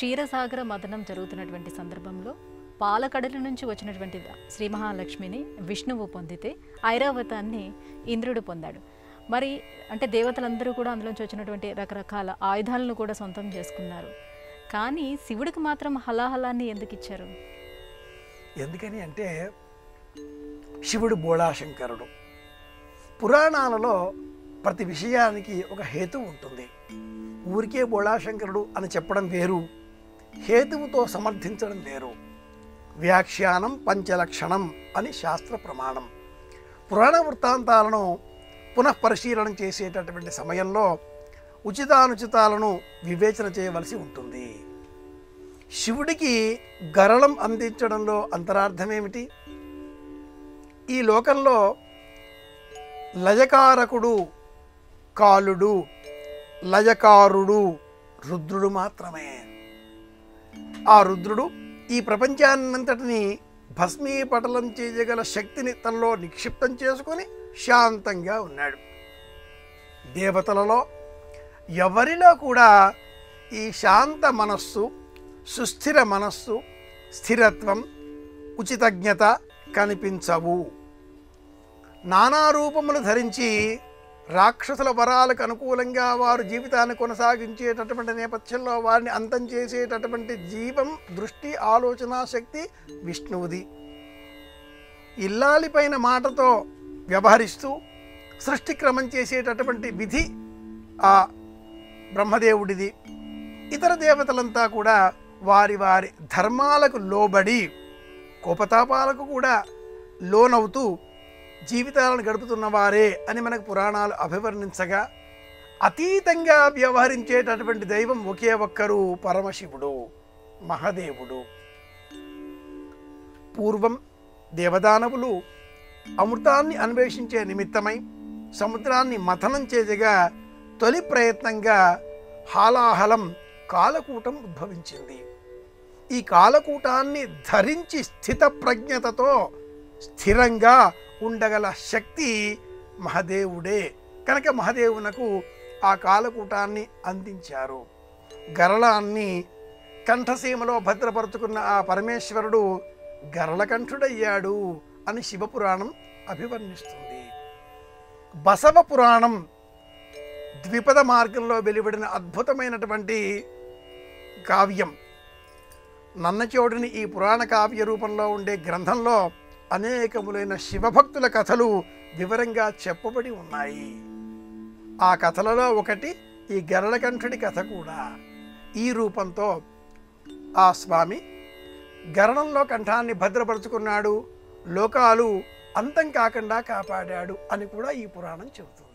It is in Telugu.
క్షీరసాగర మథనం జరుగుతున్నటువంటి సందర్భంలో పాలకడల నుంచి వచ్చినటువంటి శ్రీ మహాలక్ష్మిని విష్ణువు పొందితే ఐరావతాన్ని ఇంద్రుడు పొందాడు. మరి అంటే దేవతలందరూ కూడా అందులోంచి వచ్చినటువంటి రకరకాల ఆయుధాలను కూడా సొంతం చేసుకున్నారు. కానీ శివుడికి మాత్రం హలాహలాన్ని ఎందుకు ఇచ్చారు? ఎందుకని అంటే శివుడు బోళాశంకరుడు. పురాణాలలో ప్రతి విషయానికి ఒక హేతువు ఉంటుంది. ఊరికే బోళాశంకరుడు అని చెప్పడం వేరు, హేతువుతో సమర్థించడం వేరు. వ్యాఖ్యానం పంచలక్షణం అని శాస్త్ర ప్రమాణం. పురాణ వృత్తాంతాలను పునఃపరిశీలన చేసేటటువంటి సమయంలో ఉచితానుచితాలను వివేచన చేయవలసి ఉంటుంది. శివుడికి గరళం అందించడంలో అంతరార్థమేమిటి? ఈ లోకంలో లయకారకుడు కాలుడు, లయకారుడు రుద్రుడు మాత్రమే. ఆ రుద్రుడు ఈ ప్రపంచాన్నంతటినీ భస్మీపటలం చేయగల శక్తిని తనలో నిక్షిప్తం చేసుకొని శాంతంగా ఉన్నాడు. దేవతలలో ఎవరిలో కూడా ఈ శాంత మనస్సు, సుస్థిర మనస్సు, స్థిరత్వం, ఉచితజ్ఞత కనిపించవు. నానా రూపములు ధరించి రాక్షసుల వరాలకు అనుకూలంగా వారు జీవితాన్ని కొనసాగించేటటువంటి నేపథ్యంలో వారిని అంతం చేసేటటువంటి జీవం, దృష్టి, ఆలోచన శక్తి విష్ణువుది. ఇల్లాలిపైన మాటతో వ్యవహరిస్తూ సృష్టి క్రమం చేసేటటువంటి విధి ఆ బ్రహ్మదేవుడిది. ఇతర దేవతలంతా కూడా వారి వారి ధర్మాలకు లోబడి కోపతాపాలకు కూడా లోనవుతూ జీవితాలను గడుపుతున్న వారే అని మనకు పురాణాలు అభివర్ణించగా, అతీతంగా వ్యవహరించేటటువంటి దైవం ఒకే ఒక్కరు పరమశివుడు, మహాదేవుడు. పూర్వం దేవదానవులు అమృతాన్ని అన్వేషించే నిమిత్తమై సముద్రాన్ని మథనం చేయగా తొలి ప్రయత్నంగా హాలాహలం కాలకూటం ఉద్భవించింది. ఈ కాలకూటాన్ని ధరించి స్థిత ప్రజ్ఞతతో స్థిరంగా ఉండగల శక్తి మహాదేవుడే. కనుక మహాదేవునకు ఆ కాలకూటాన్ని అందించారు. గరళాన్ని కంఠసీమలో భద్రపరుచుకున్న ఆ పరమేశ్వరుడు గరళకంఠుడయ్యాడు అని శివపురాణం అభివర్ణిస్తుంది. బసవ పురాణం ద్విపద మార్గంలో వెలువడిన అద్భుతమైనటువంటి కావ్యం. నన్నచోడుని ఈ పురాణ కావ్య రూపంలో ఉండే గ్రంథంలో అనేకములైన శివభక్తుల కథలు వివరంగా చెప్పబడి ఉన్నాయి. ఆ కథలలో ఒకటి ఈ గరళకంఠుడి కథ కూడా. ఈ రూపంతో ఆ స్వామి గరణంలో కంఠాన్ని భద్రపరుచుకున్నాడు, లోకాలు అంతం కాకుండా కాపాడాడు అని కూడా ఈ పురాణం చెబుతుంది.